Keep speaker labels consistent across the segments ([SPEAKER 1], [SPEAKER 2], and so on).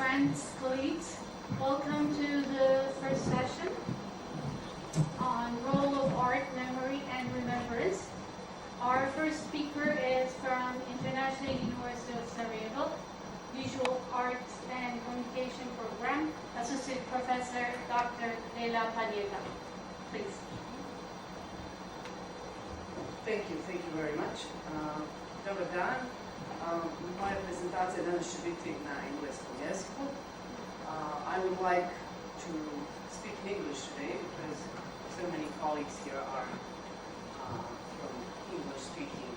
[SPEAKER 1] friends, colleagues. Welcome to the first session on role of art, memory, and remembrance. Our first speaker is from International University of Sarajevo, Visual Arts and Communication Program, Associate Professor Dr. Lejla Panjeta. Please.
[SPEAKER 2] Thank you very much. Dobar dan. Moja prezentacija danas će biti na engleskom jeziku. I would like to speak in English today because so many colleagues here are from English speaking.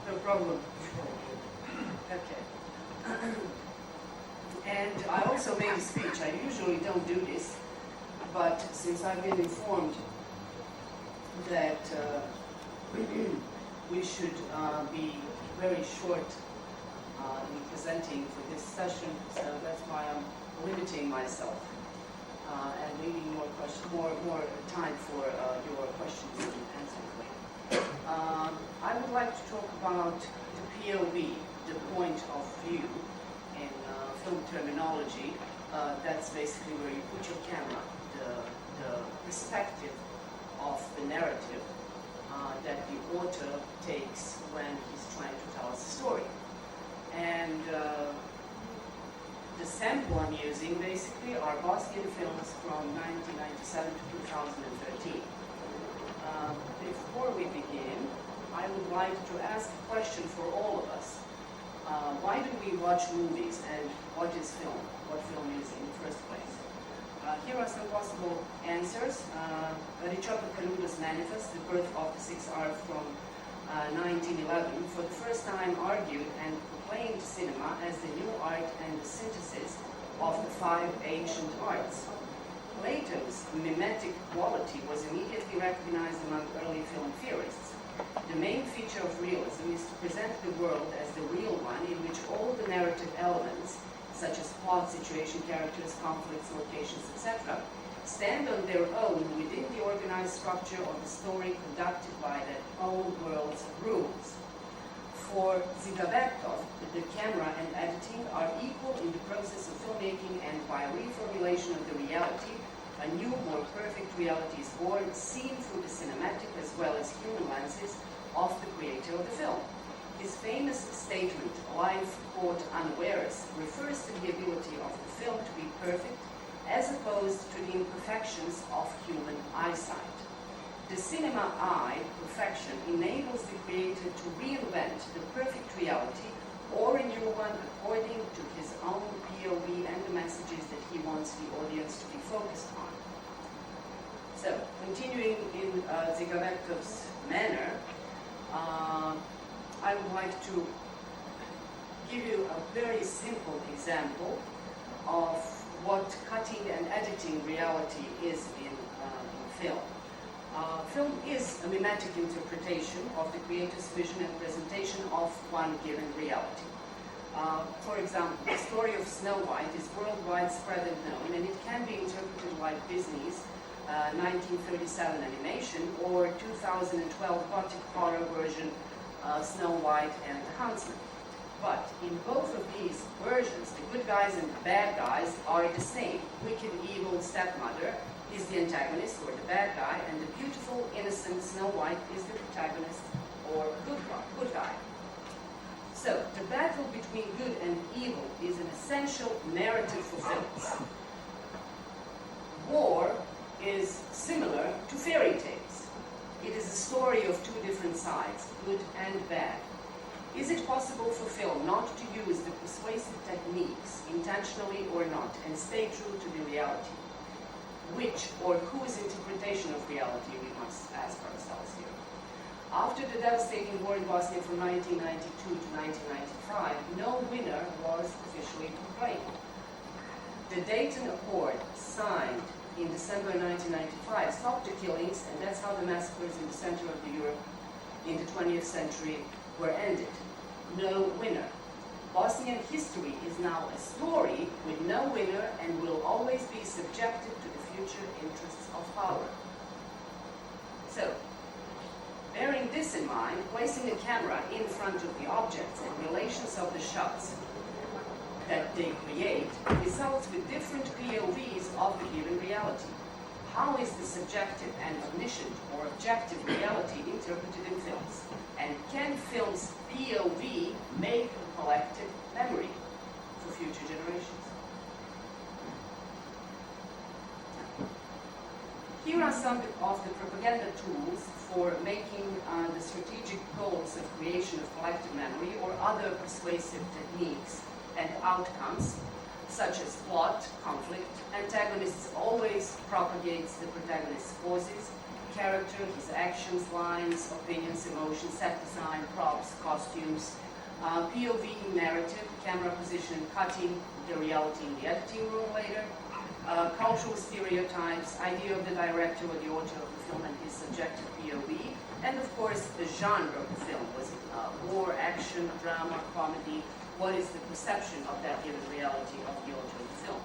[SPEAKER 2] No problem. Okay. And I also made a speech. I usually don't do this, but since I've been informed that we should be very short in presenting for this session, so that's why I'm limiting myself and leaving more time for your questions and answers. I would like to talk about the POV, the point of view in film terminology. That's basically where you put your camera, the perspective of the narrative that the author takes when he's trying to tell us a story. And the sample I'm using basically are Bosnian films from 1997 to 2013. Before we begin, I would like to ask a question for all of us. Why do we watch movies, and what is film? What film is in the first place? Here are some possible answers. Richard Kaluda's Manifest, The Birth of the Sixth Art from 1911, for the first time argued and proclaimed cinema as the new art and the synthesis of the five ancient arts. Plato's mimetic quality was immediately recognized among early film theorists. The main feature of realism is to present the world as the real one in which all the narrative elements, such as plot, situation, characters, conflicts, locations, etc., stand on their own within the organized structure of the story conducted by that whole world's rules. For Zigabertov, the camera and editing are equal in the process of filmmaking, and by reformulation of the reality, a new, more perfect reality is born, seen through the cinematic as well as human lenses of the creator of the film. His famous statement, life, quote, unawares, refers to the ability of the film to be perfect as opposed to the imperfections of human eyesight. The cinema eye perfection enables the creator to reinvent the perfect reality or a new one according to his own POV and the messages that he wants the audience to be focused on. So, continuing in Zigabertov's manner, I would like to give you a very simple example of what cutting and editing reality is in film. Film is a mimetic interpretation of the creator's vision and presentation of one given reality. For example, the story of Snow White is worldwide spread and known, and it can be interpreted like Disney's 1937 animation or 2012 Gothic horror version Snow White and the Huntsman. But in both of these versions, the good guys and the bad guys are the same. Wicked, evil stepmother is the antagonist or the bad guy, and the beautiful, innocent Snow White is the protagonist or good guy. So, the battle between good and evil is an essential narrative for films. War is similar to fairy tales. It is a story of two different sides, good and bad. Is it possible for film not to use the persuasive techniques, intentionally or not, and stay true to the reality? Which or whose interpretation of reality, we must ask ourselves here. After the devastating war in Bosnia from 1992 to 1995, no winner was officially proclaimed. The Dayton Accord, signed in December 1995, stopped the killings, and that's how the massacres in the center of Europe in the 20th century were ended. No winner. Bosnian history is now a story with no winner and will always be subjected to the future interests of power. So, Bearing this in mind, placing a camera in front of the objects and relations of the shots that they create results with different POVs of the given reality. How is the subjective and omniscient or objective reality interpreted in films? And can film's POV make a collective memory for future generations? Here are some of the propaganda tools for making the strategic goals of creation of collective memory or other persuasive techniques and outcomes, such as plot, conflict. Antagonists always propagates the protagonist's causes, character, his actions, lines, opinions, emotions, set design, props, costumes, POV in narrative, camera position, cutting the reality in the editing room later, cultural stereotypes, idea of the director or the author of the film and his subjective POV, and of course the genre of the film. Was it war, action, drama, comedy? What is the perception of that given reality of the author of the film?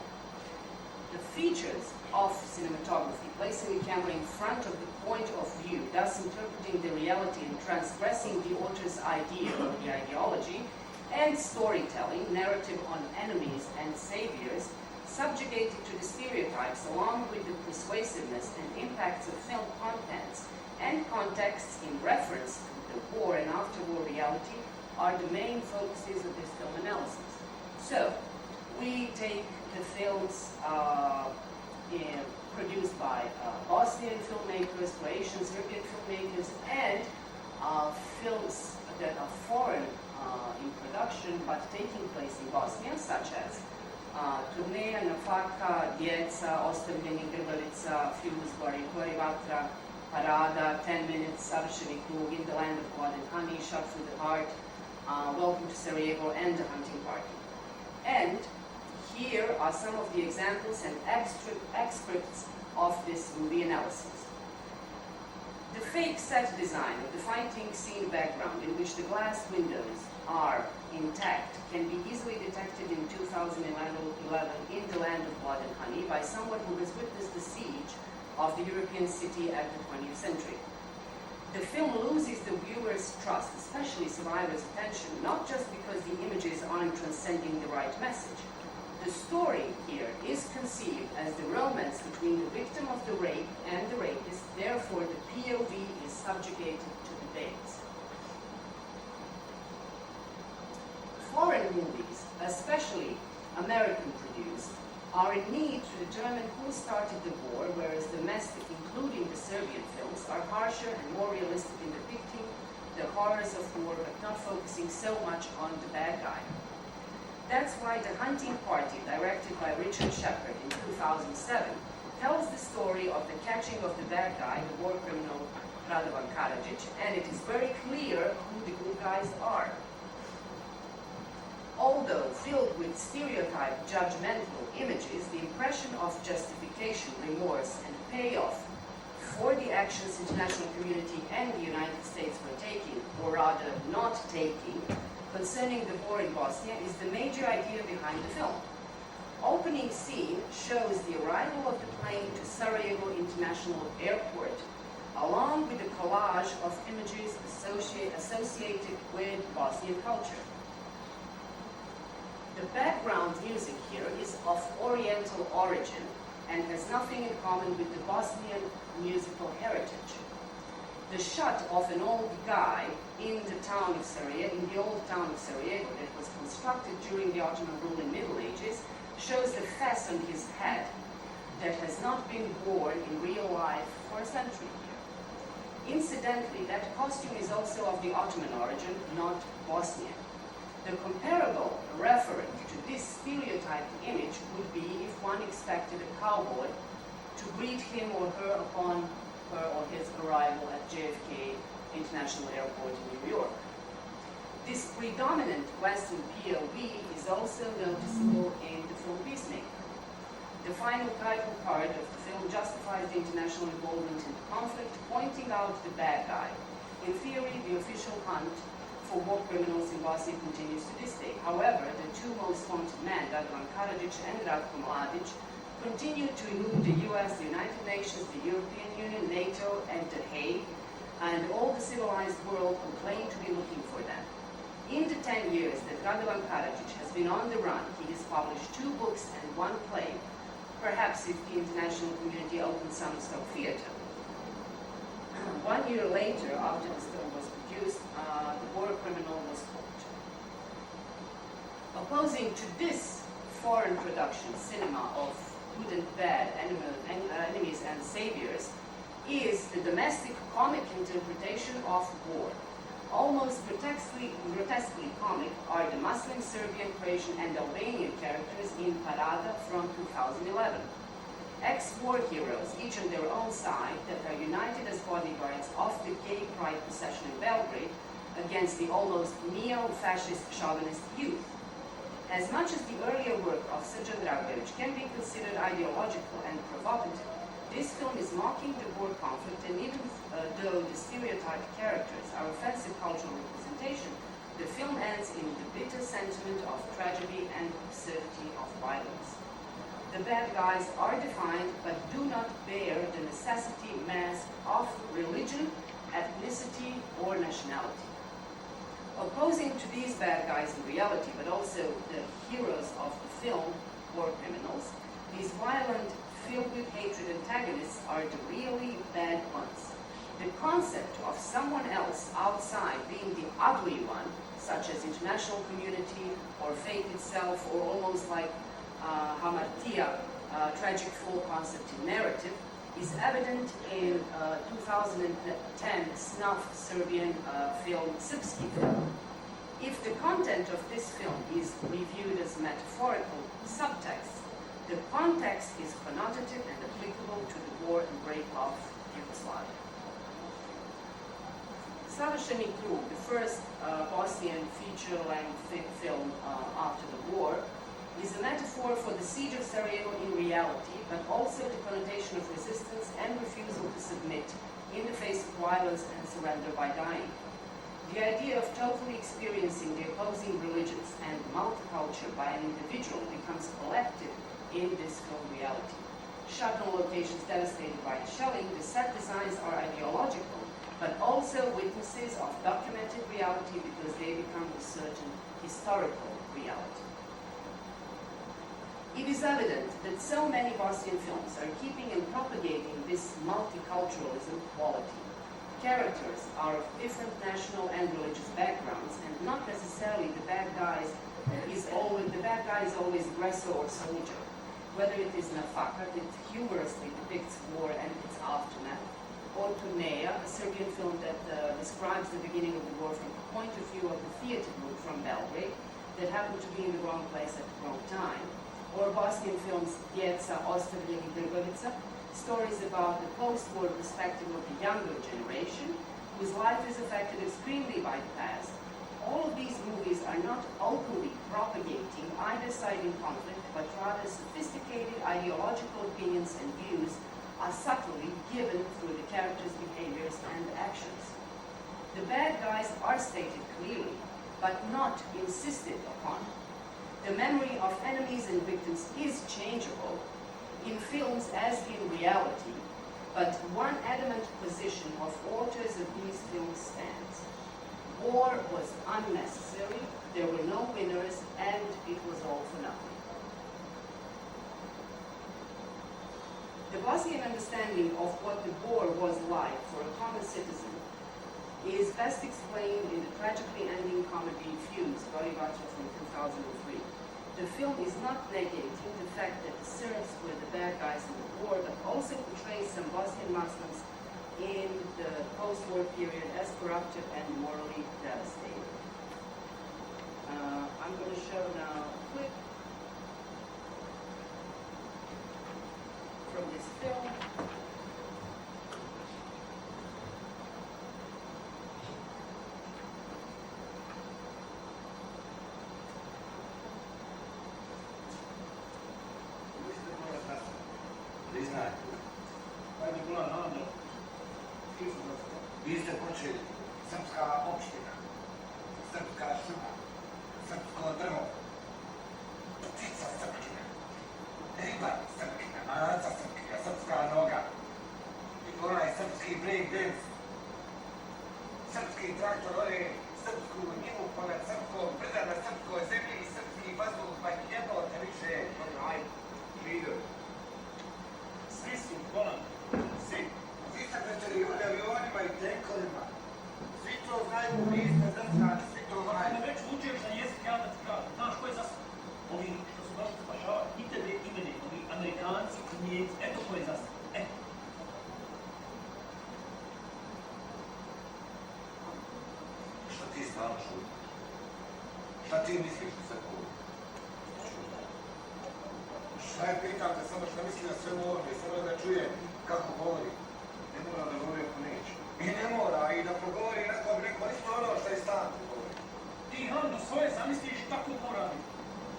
[SPEAKER 2] The features of cinematography, placing the camera in front of the point of view, thus interpreting the reality and transgressing the author's idea or the ideology, and storytelling, narrative on enemies and saviors, subjugated to the stereotypes along with the persuasiveness and impacts of film contents and contexts in reference to the war and after-war reality are the main focuses of this film analysis. So, we take the films produced by Bosnian filmmakers, Croatian, Serbian filmmakers, and films that are foreign in production but taking place in Bosnia, such as Turneja, Nafaka, Djeca, Ostavljeni, Grbalica, Fuse, Gori Vatra, Parada, 10 Minutes, Savršeni krug, In the Land of Blood and Honey, Shot Through the Heart, Welcome to Sarajevo, and The Hunting Party. And here are some of the examples and excerpts of this movie analysis. The fake set design of the fighting scene background in which the glass windows are intact can be easily detected in 2011 in the Land of Blood and Honey by someone who has witnessed the siege of the European city at the 20th century. The film loses the viewer's trust, especially survivors' attention, not just because the images aren't transcending the right message. The story here is conceived as the romance between the victim of the rape and the rapist, therefore the POV is subjugated to the dates. Foreign movies, especially American-produced, are in need to determine who started the war, whereas domestic, including the Serbian films, are harsher and more realistic in depicting the horrors of war, but not focusing so much on the bad guy. That's why The Hunting Party, directed by Richard Shepard in 2007, tells the story of the catching of the bad guy, the war criminal Radovan Karadzic, and it is very clear who the good guys are. Although filled with stereotyped, judgmental images, the impression of justification, remorse, and payoff for the actions international community and the United States were taking, or rather not taking, concerning the war in Bosnia is the major idea behind the film. Opening scene shows the arrival of the plane to Sarajevo International Airport, along with a collage of images associated with Bosnian culture. The background music here is of Oriental origin and has nothing in common with the Bosnian musical heritage. The shot of an old guy in the town of Sarajevo, in the old town of Sarajevo that was constructed during the Ottoman rule in Middle Ages, shows the fez on his head that has not been worn in real life for a century here. Incidentally, that costume is also of the Ottoman origin, not Bosnian. The comparable referent to this stereotyped image would be if one expected a cowboy to greet him or her upon her or his arrival at JFK International Airport in New York. This predominant Western POV is also noticeable in the film Peacemaker. The final title card of the film justifies the international involvement in the conflict, pointing out the bad guy. In theory, the official hunt for war criminals in Bosnia continues to this day. However, the two most wanted men, Radovan Karadzic and Ratko Mladic, continue to elude the US, the United Nations, the European Union, NATO, and The Hague, and all the civilized world who claim to be looking for them. In the 10 years that Radovan Karadžić has been on the run, he has published 2 books and 1 play, perhaps if the international community opens some Assoc theater. 1 year later, after this film was produced, the war criminal was caught. Opposing to this foreign production cinema of good and bad, enemies and saviors, is the domestic comic interpretation of war. Almost grotesquely comic are the Muslim, Serbian, Croatian and Albanian characters in Parada from 2011. Ex-war heroes, each on their own side, that are united as bodyguards of the gay pride procession in Belgrade against the almost neo-fascist chauvinist youth. As much as the earlier work of Srđan Dragojević can be considered ideological and provocative, this film is mocking the war conflict, and even though the stereotyped characters are offensive cultural representation, the film ends in the bitter sentiment of tragedy and absurdity of violence. The bad guys are defined but do not bear the necessity mask of religion, ethnicity, or nationality. Opposing to these bad guys in reality, but also the heroes of the film, war criminals, these violent, filled with hatred antagonists are the really bad ones. The concept of someone else outside being the ugly one, such as international community or fate itself, or almost like hamartia, tragic full concept in narrative, is evident in 2010 snuff Serbian film Subjektivno. If the content of this film is reviewed as metaphorical subtext, the context is connotative and applicable to the war and break of Yugoslavia. Savršeni krug, the first Bosnian feature-length film after the war, is a metaphor for the siege of Sarajevo in reality, but also the connotation of resistance and refusal to submit in the face of violence and surrender by dying. The idea of totally experiencing the opposing religions and multiculture by an individual becomes collective in this film reality. Shot on locations devastated by the shelling, the set designs are ideological, but also witnesses of documented reality because they become a certain historical reality. It is evident that so many Bosnian films are keeping and propagating this multiculturalism quality. Characters are of different national and religious backgrounds, and not necessarily the bad guy is always aggressor or soldier. Whether it is Nafakat, it humorously depicts war and its aftermath, or Turneja, a Serbian film that describes the beginning of the war from the point of view of the theater group from Belgrade that happened to be in the wrong place at the wrong time, or Bosnian films Djeca, Ostavljeni, Drgovica, stories about the post-war perspective of the younger generation, whose life is affected extremely by the past. All of these movies are not openly propagating either side in conflict, but rather sophisticated ideological opinions and views are subtly given through the characters' behaviors and actions. The bad guys are stated clearly, but not insisted upon. The memory of enemies and victims is changeable in films as in reality, but one adamant position of authors of these films stands. War was unnecessary, there were no winners, and it was all for nothing. The Bosnian understanding of what the war was like for a common citizen is best explained in the tragically ending comedy Fuse, Goribacha from 2003. The film is not negating the fact that the Serbs were the bad guys in the war, but also portrays some Bosnian Muslims in the post-war period as corrupted and morally devastating. I'm going to show now a clip from this film.
[SPEAKER 3] Vi ste počeli srpska opština, srpska šuma, srpsko drvo, ptica srpkina, riba srpkina, maraca srpkina, srpska noga i onaj srpski break dance. srpski traktor ore srpsku njivu ponad srpskom, brda na srpskoj zemlji i srpski vazduh, pa jebalo te više. Aj, žido.
[SPEAKER 4] Svi su bolan, svi.
[SPEAKER 3] Svi ste preterivali avionima i tenkovima. Svi to znaju, vi ste zrcali, svi to znaju.
[SPEAKER 4] Kada već učeš na jezik, ja da ti kažem, znaš ko je zasad? Ovi što su došli spašavati, i tebe i mene, ovi Amerikanci, Njemci, eto ko je zasad. Eto.
[SPEAKER 3] Šta ti stalno šutiš? Šta ti misliš o sve ovo? Šta je pitam te samo šta misli na sve ovome, samo da čuje kako govori. Ne mora da govori ako neće. I ne mora, i da progovori onako bi rekao isto ono šta je stalno govori.
[SPEAKER 4] Ti Hando svoje zamisliš tako to radi.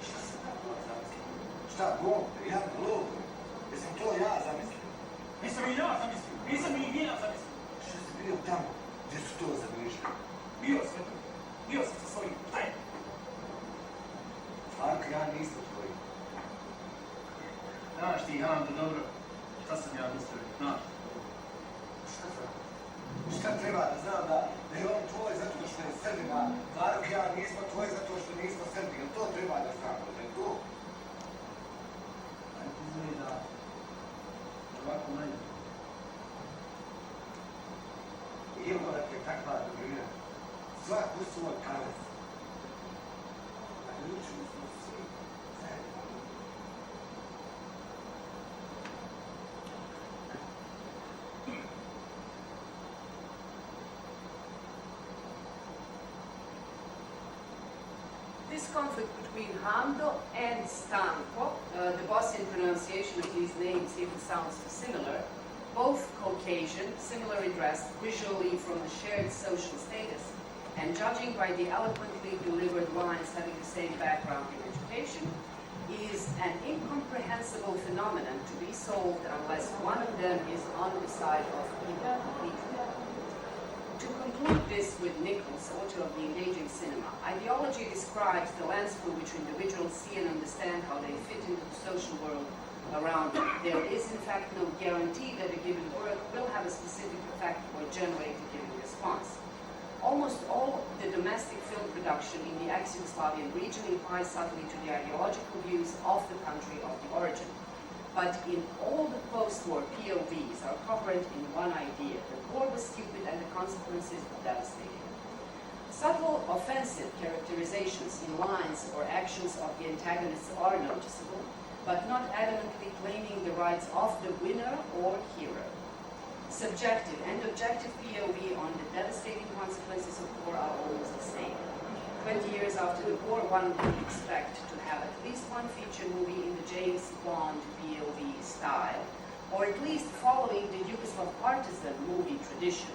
[SPEAKER 3] Šta sam tako zamislio? Šta, bombe, ja, logo? Jesam to ja zamislio?
[SPEAKER 4] Nisam i ja zamislio, nisam i ja zamislio.
[SPEAKER 3] Šta si bio tamo? Gdje su to zamišljali?
[SPEAKER 4] Bio sam sa svojim, šta je?
[SPEAKER 3] Slavko, ja nisam tvoj.
[SPEAKER 4] Znaš ti, Hando, dobro, šta sam ja mislio, znaš?
[SPEAKER 3] Šta znam? Šta treba da znam da je on tvoj zato što je Srbima, Faruk ja nismo tvoj zato što nismo Srbi, jel to treba da znam, da je to?
[SPEAKER 4] Ajde, izgleda ovako manje.
[SPEAKER 3] Ilgorak je takva dobrina, svak u svoj kavez. A učili smo svi zajedno.
[SPEAKER 2] This conflict between Hando and Stanko, the Bosnian pronunciation of these names even sounds similar, both Caucasian, similarly dressed visually from the shared social status, and judging by the eloquently delivered lines having the same background in education, is an incomprehensible phenomenon to be solved unless one of them is on the side of evil completely. To conclude this with Nichols, author of the engaging cinema, ideology describes the lens through which individuals see and understand how they fit into the social world around them. There is, in fact, no guarantee that a given work will have a specific effect or generate a given response. Almost all the domestic film production in the ex-Yugoslavian region implies subtly to the ideological views of the country of the origin. But in all the post-war POVs are coherent in one idea: the war was stupid and the consequences were devastating. Subtle offensive characterizations in lines or actions of the antagonists are noticeable, but not adamantly claiming the rights of the winner or hero. Subjective and objective POV on the devastating consequences of war are almost the same. 20 years after the war, one would expect to have at least one feature movie in the James Bond POV style, or at least following the Yugoslav partisan movie tradition.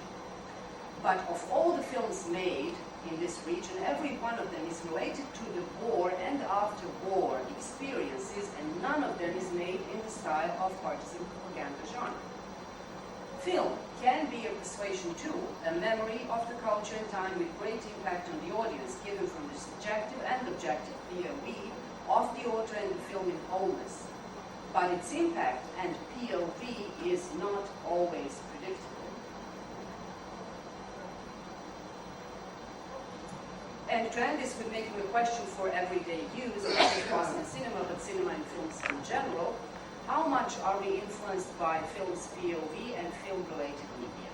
[SPEAKER 2] But of all the films made in this region, every one of them is related to the war and after-war experiences, and none of them is made in the style of partisan propaganda genre. Film can be a persuasion tool, a memory of the culture and time with great impact on the audience, given from the subjective and objective POV of the author and the film in wholeness. But its impact and POV is not always predictable. And to end this with making a question for everyday use, not just Bosnian cinema, but cinema and films in general: how much are we influenced by film's POV and film-related media?